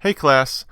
Hey class,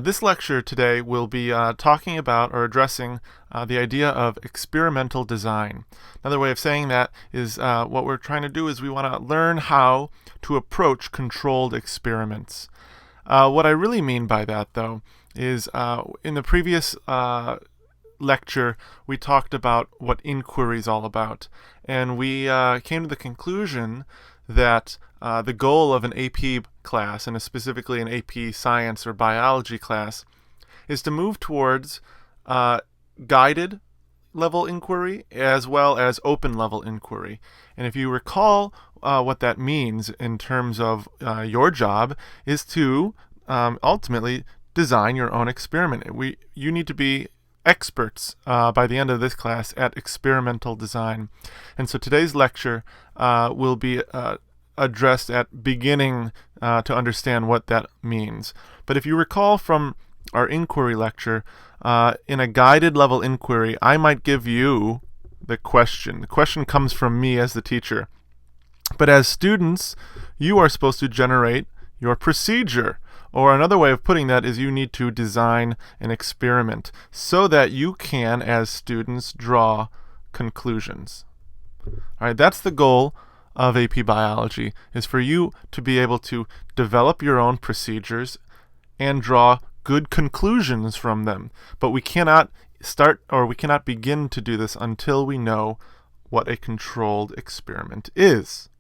this lecture today will be talking about or addressing the idea of experimental design. Another way of saying that is what we're trying to do is we want to learn how to approach controlled experiments. What I really mean by that, though, is in the previous lecture we talked about what inquiry is all about, and we came to the conclusion that the goal of an AP class, and specifically an AP science or biology class, is to move towards guided level inquiry as well as open level inquiry. And if you recall, what that means in terms of your job is to ultimately design your own experiment. You need to be experts by the end of this class at experimental design. And so today's lecture will be addressed at beginning to understand what that means. But if you recall from our inquiry lecture, in a guided level inquiry, I might give you the question. The question comes from me as the teacher. But as students, you are supposed to generate your procedure. Or another way of putting that is you need to design an experiment so that you can, as students, draw conclusions. All right, that's the goal of AP Biology, is for you to be able to develop your own procedures and draw good conclusions from them. But we cannot begin to do this until we know what a controlled experiment is.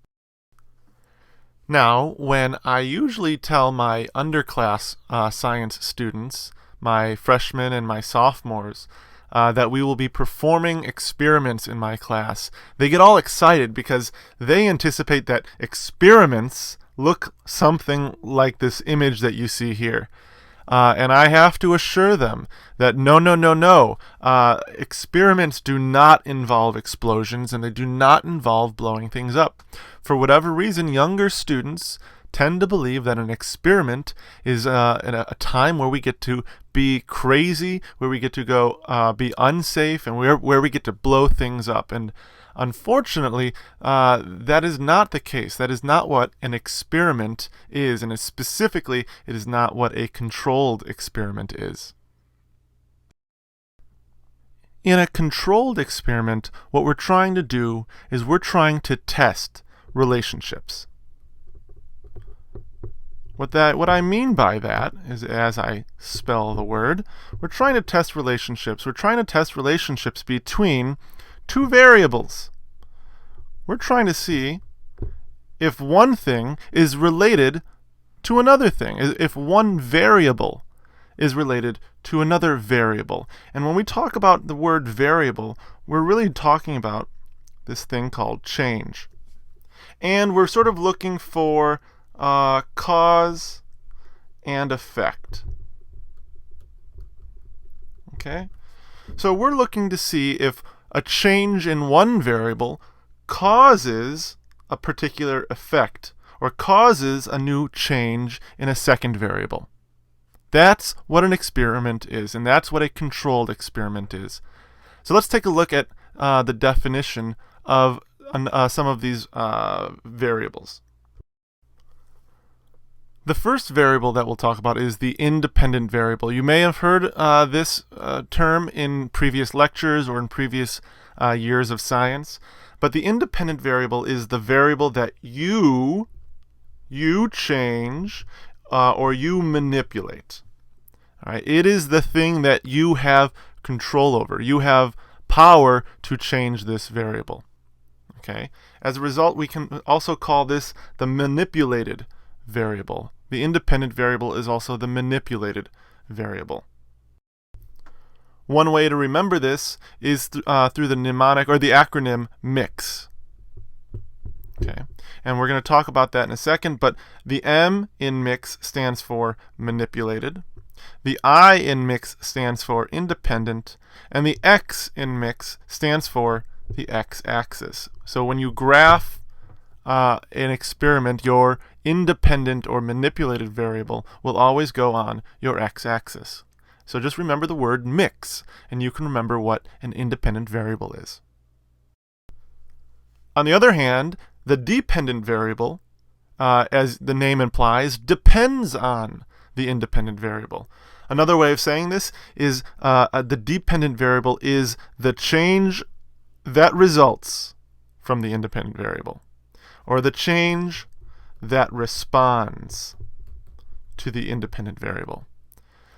Now, when I usually tell my underclass science students, my freshmen and my sophomores, that we will be performing experiments in my class, they get all excited because they anticipate that experiments look something like this image that you see here. And I have to assure them that no. Experiments do not involve explosions, and they do not involve blowing things up. For whatever reason, younger students tend to believe that an experiment is a time where we get to be crazy, where we get to go be unsafe, and where we get to blow things up. And unfortunately, that is not the case. That is not what an experiment is, and specifically, it is not what a controlled experiment is. In a controlled experiment, what we're trying to do is we're trying to test relationships. What I mean by that is, as I spell the word, we're trying to test relationships. We're trying to test relationships between two variables. We're trying to see if one thing is related to another thing, if one variable is related to another variable. And when we talk about the word variable, we're really talking about this thing called change. And we're sort of looking for cause and effect. Okay? So we're looking to see if a change in one variable causes a particular effect or causes a new change in a second variable. That's what an experiment is, and that's what a controlled experiment is. So let's take a look at the definition of some of these variables. The first variable that we'll talk about is the independent variable. You may have heard this term in previous lectures or in previous years of science, but the independent variable is the variable that you change or you manipulate. All right? It is the thing that you have control over. You have power to change this variable. Okay? As a result, we can also call this the manipulated variable. The independent variable is also the manipulated variable. One way to remember this is through the mnemonic or the acronym MIX. Okay, and we're going to talk about that in a second, but the M in MIX stands for manipulated, the I in MIX stands for independent, and the X in MIX stands for the x-axis. So when you graph an experiment, your independent or manipulated variable will always go on your x-axis. So just remember the word mix, and you can remember what an independent variable is. On the other hand, the dependent variable, as the name implies, depends on the independent variable. Another way of saying this is the dependent variable is the change that results from the independent variable, or the change that responds to the independent variable.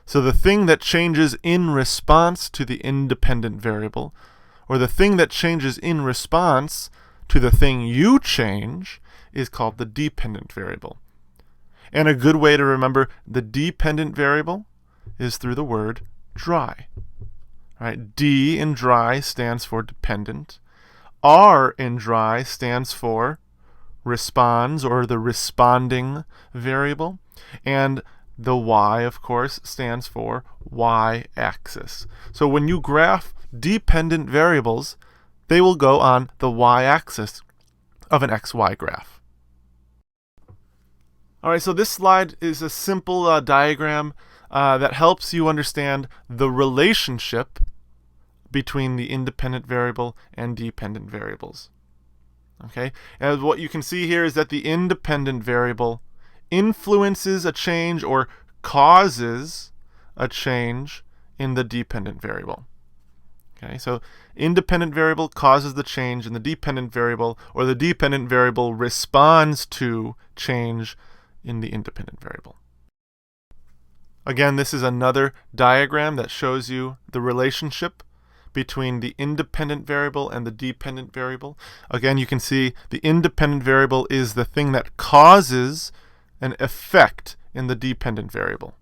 So the thing that changes in response to the independent variable, or the thing that changes in response to the thing you change, is called the dependent variable. And a good way to remember the dependent variable is through the word dry. Right? D in dry stands for dependent. R in dry stands for responds, or the responding variable. And the Y, of course, stands for y-axis. So when you graph dependent variables, they will go on the y-axis of an xy graph. All right, so this slide is a simple diagram that helps you understand the relationship between the independent variable and dependent variables. Okay, and what you can see here is that the independent variable influences a change or causes a change in the dependent variable. Okay, so independent variable causes the change in the dependent variable, or the dependent variable responds to change in the independent variable. Again, this is another diagram that shows you the relationship between the independent variable and the dependent variable. Again, you can see the independent variable is the thing that causes an effect in the dependent variable.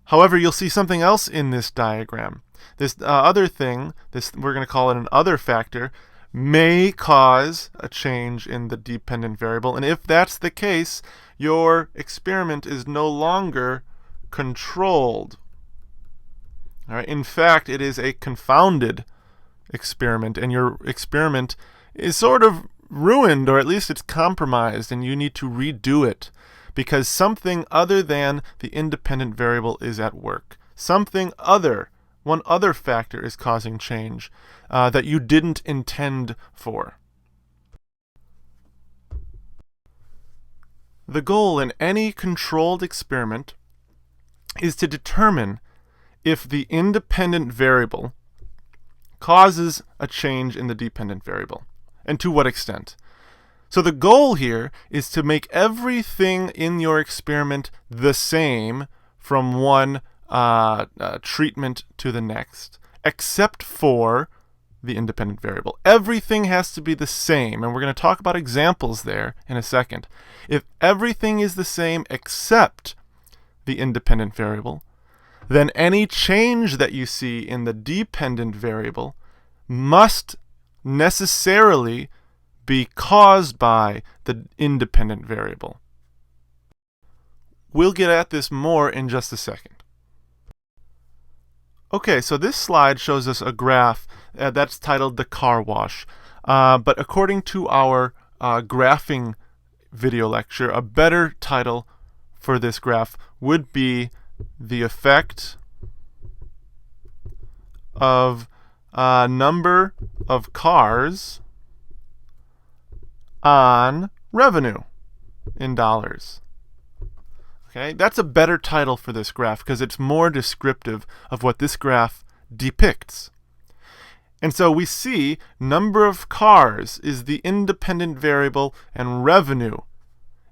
However, you'll see something else in this diagram. This other thing, we're going to call it an other factor, may cause a change in the dependent variable. And if that's the case, your experiment is no longer controlled. All right? In fact, it is a confounded experiment, and your experiment is sort of ruined, or at least it's compromised, and you need to redo it because something other than the independent variable is at work. One other factor is causing change that you didn't intend for. The goal in any controlled experiment is to determine if the independent variable causes a change in the dependent variable, and to what extent. So the goal here is to make everything in your experiment the same from one treatment to the next, except for the independent variable. Everything has to be the same, and we're going to talk about examples there in a second. If everything is the same except the independent variable, then any change that you see in the dependent variable must necessarily be caused by the independent variable. We'll get at this more in just a second. Okay, so this slide shows us a graph that's titled the car wash. But according to our graphing video lecture, a better title for this graph would be the effect of number of cars on revenue in dollars. Okay, that's a better title for this graph because it's more descriptive of what this graph depicts. And so we see number of cars is the independent variable and revenue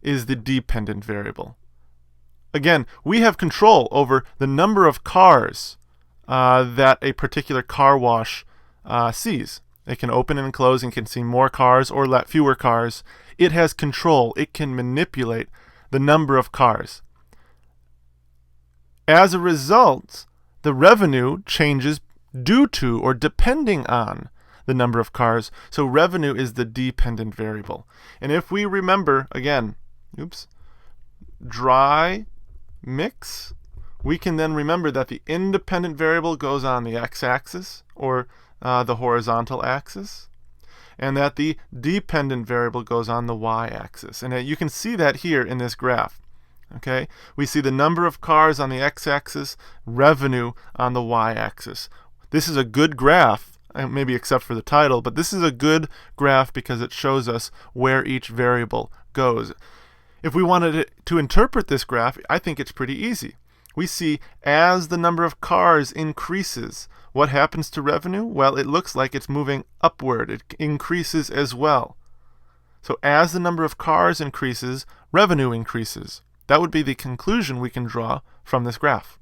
is the dependent variable. Again, we have control over the number of cars that a particular car wash sees. It can open and close and can see more cars or let fewer cars. It has control. It can manipulate the number of cars. As a result, the revenue changes due to or depending on the number of cars. So revenue is the dependent variable. And if we remember, again, dry mix, we can then remember that the independent variable goes on the x-axis, or the horizontal axis, and that the dependent variable goes on the y-axis. And you can see that here in this graph. Okay, we see the number of cars on the x-axis, revenue on the y-axis. This is a good graph, maybe except for the title, but this is a good graph because it shows us where each variable goes. If we wanted to interpret this graph, I think it's pretty easy. We see as the number of cars increases, what happens to revenue? Well, it looks like it's moving upward. It increases as well. So as the number of cars increases, revenue increases. That would be the conclusion we can draw from this graph.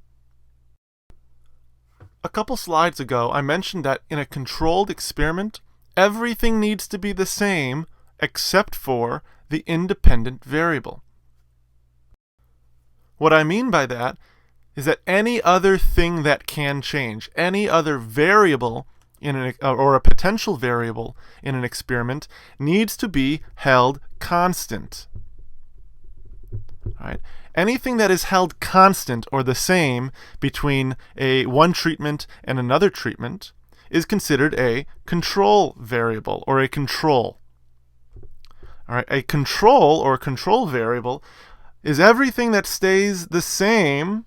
A couple slides ago, I mentioned that in a controlled experiment, everything needs to be the same except for the independent variable. What I mean by that is that any other thing that can change, any other variable or a potential variable in an experiment needs to be held constant. All right. Anything that is held constant or the same between one treatment and another treatment is considered a control variable or a control. All right. A control or control variable is everything that stays the same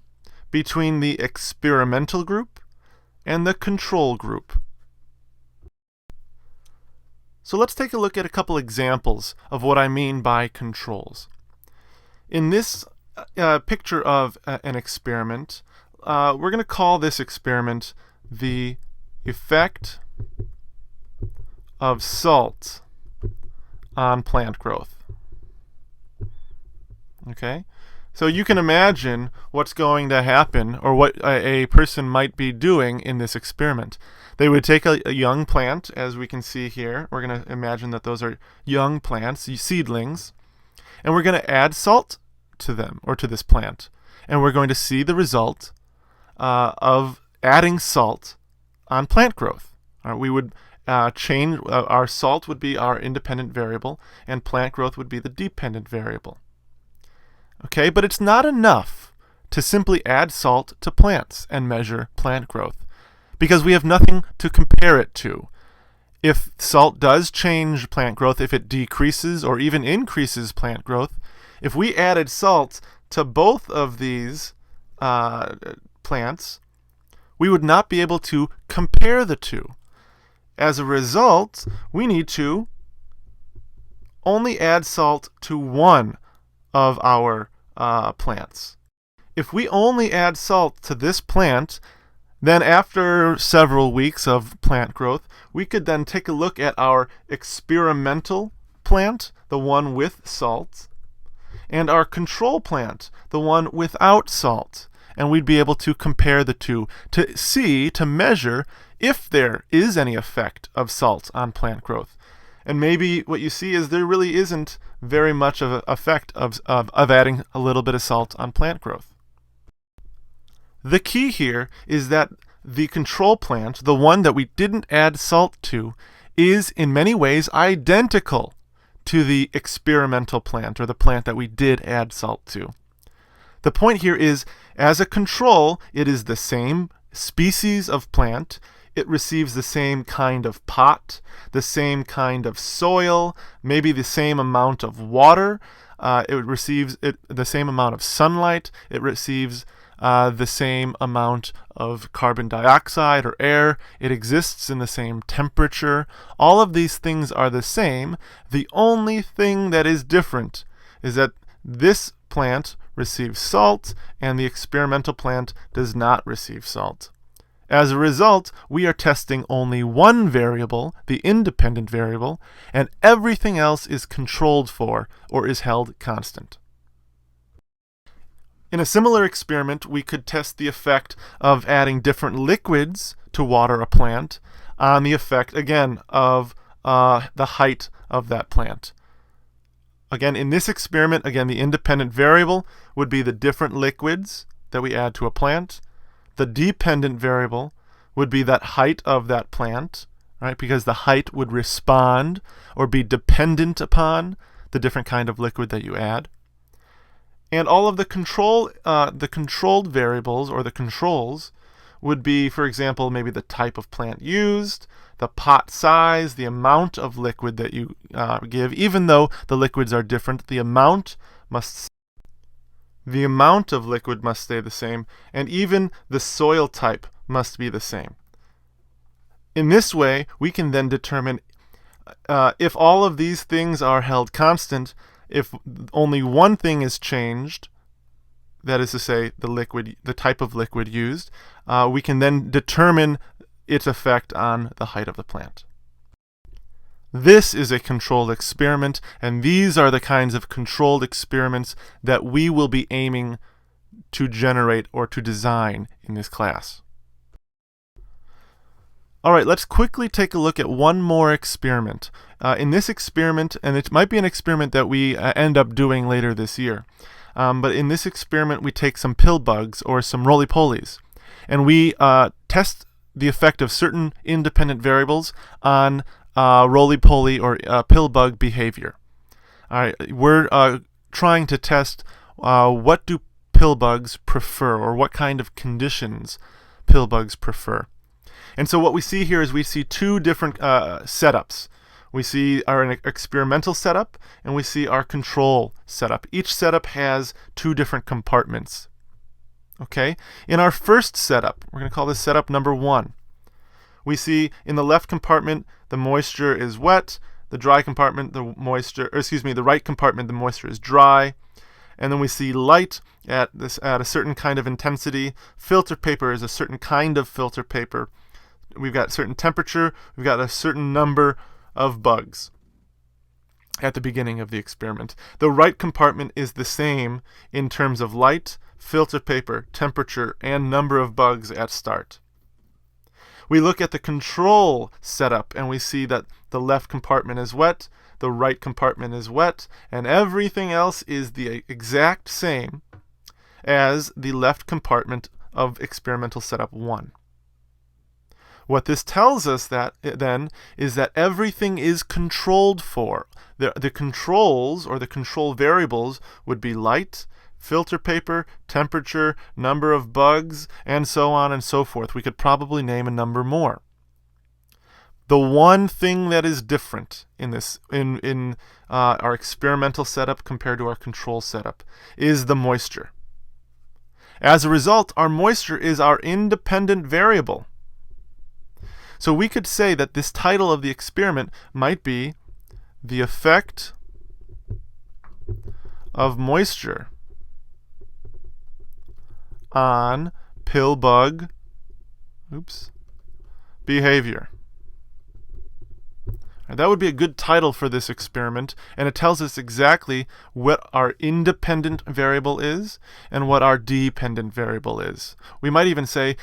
between the experimental group and the control group. So let's take a look at a couple examples of what I mean by controls. In this picture of an experiment, we're going to call this experiment the effect of salt on plant growth. Okay? So you can imagine what's going to happen or what a person might be doing in this experiment. They would take a young plant, as we can see here. We're going to imagine that those are young plants, seedlings, and we're going to add salt to them or to this plant. And we're going to see the result of adding salt on plant growth. We would change, our salt would be our independent variable, and plant growth would be the dependent variable. Okay, but it's not enough to simply add salt to plants and measure plant growth, because we have nothing to compare it to. If salt does change plant growth, if it decreases or even increases plant growth, if we added salt to both of these plants, we would not be able to compare the two. As a result, we need to only add salt to one of our plants. If we only add salt to this plant, then after several weeks of plant growth, we could then take a look at our experimental plant, the one with salt, and our control plant, the one without salt. And we'd be able to compare the two to measure if there is any effect of salt on plant growth. And maybe what you see is there really isn't very much of an effect of adding a little bit of salt on plant growth. The key here is that the control plant, the one that we didn't add salt to, is in many ways identical to the experimental plant, or the plant that we did add salt to. The point here is, as a control, it is the same species of plant. It receives the same kind of pot, the same kind of soil, maybe the same amount of water. It receives the same amount of sunlight. It receives the same amount of carbon dioxide or air. It exists in the same temperature. All of these things are the same. The only thing that is different is that this plant receives salt and the experimental plant does not receive salt. As a result, we are testing only one variable, the independent variable, and everything else is controlled for or is held constant. In a similar experiment, we could test the effect of adding different liquids to water a plant on the effect, again, of the height of that plant. Again, in this experiment, the independent variable would be the different liquids that we add to a plant. The dependent variable would be that height of that plant, right? Because the height would respond or be dependent upon the different kind of liquid that you add. And all of the controlled variables or the controls would be, for example, maybe the type of plant used, the pot size, the amount of liquid that you give. Even though the liquids are different, the amount of liquid must stay the same, and even the soil type must be the same. In this way, we can then determine if all of these things are held constant, if only one thing is changed, that is to say the type of liquid used, we can then determine its effect on the height of the plant. This is a controlled experiment, and these are the kinds of controlled experiments that we will be aiming to generate or to design in this class. All right, let's quickly take a look at one more experiment. In this experiment, and it might be an experiment that we end up doing later this year, but in this experiment we take some pill bugs or some roly-polies, and we test the effect of certain independent variables on roly-poly or pill bug behavior. All right, we're trying to test what do pill bugs prefer, or what kind of conditions pill bugs prefer. And so what we see here is we see two different setups. We see our experimental setup and we see our control setup. Each setup has two different compartments. Okay? In our first setup, we're going to call this setup number 1. We see in the left compartment the moisture is wet, the right compartment the moisture is dry. And then we see light at a certain kind of intensity. Filter paper is a certain kind of filter paper. We've got a certain temperature. We've got a certain number of bugs at the beginning of the experiment. The right compartment is the same in terms of light, filter paper, temperature, and number of bugs at start. We look at the control setup and we see that the left compartment is wet, the right compartment is wet, and everything else is the exact same as the left compartment of experimental setup 1. What this tells us then is that everything is controlled for. The controls or the control variables would be light, filter paper, temperature, number of bugs, and so on and so forth. We could probably name a number more. The one thing that is different in this, in our experimental setup compared to our control setup, is the moisture. As a result, our moisture is our independent variable. So we could say that this title of the experiment might be the effect of moisture on pill bug behavior. And that would be a good title for this experiment, and it tells us exactly what our independent variable is and what our dependent variable is. We might even say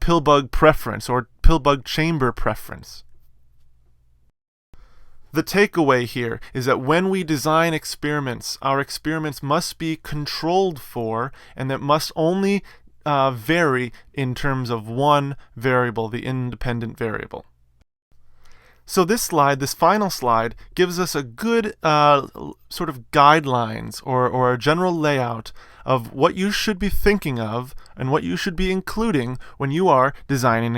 pill bug preference or pill bug chamber preference. The takeaway here is that when we design experiments, our experiments must be controlled for, and that must only vary in terms of one variable, the independent variable. So this final slide, gives us a good sort of guidelines or a general layout of what you should be thinking of and what you should be including when you are designing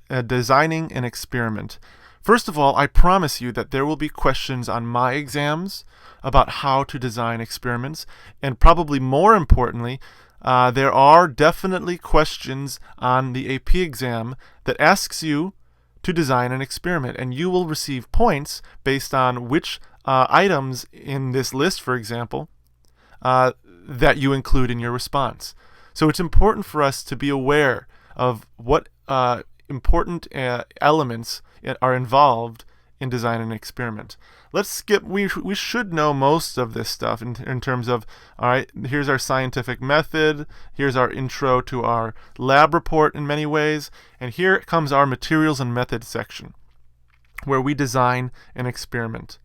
an experiment. First of all, I promise you that there will be questions on my exams about how to design experiments, and probably more importantly, there are definitely questions on the AP exam that asks you to design an experiment, and you will receive points based on which items in this list, for example, that you include in your response. So it's important for us to be aware of what important elements are involved in designing an experiment. Let's skip, we should know most of this stuff in terms of, all right, here's our scientific method, here's our intro to our lab report in many ways, and here comes our materials and methods section, where we design an experiment.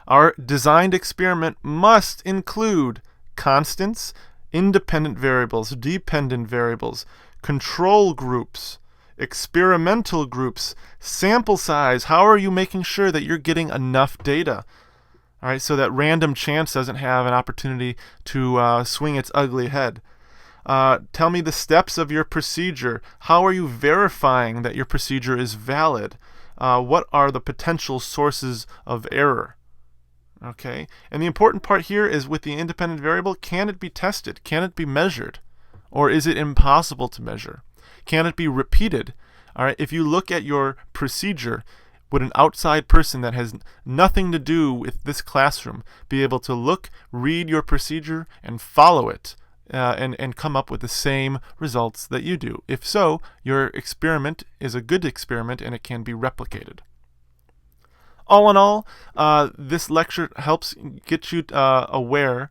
Our designed experiment must include constants, independent variables, dependent variables, control groups, experimental groups, sample size. How are you making sure that you're getting enough data? All right, so that random chance doesn't have an opportunity to swing its ugly head. Tell me the steps of your procedure. How are you verifying that your procedure is valid? What are the potential sources of error? Okay, and the important part here is with the independent variable, can it be tested? Can it be measured? Or is it impossible to measure? Can it be repeated? All right, if you look at your procedure, would an outside person that has nothing to do with this classroom be able to look, read your procedure, and follow it, and come up with the same results that you do? If so, your experiment is a good experiment and it can be replicated. All in all, this lecture helps get you aware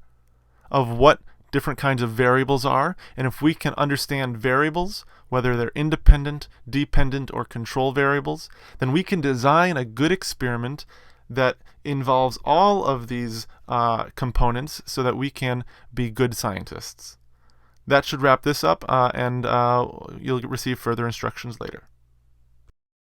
of what different kinds of variables are, and if we can understand variables, whether they're independent, dependent, or control variables, then we can design a good experiment that involves all of these components so that we can be good scientists. That should wrap this up, and you'll receive further instructions later.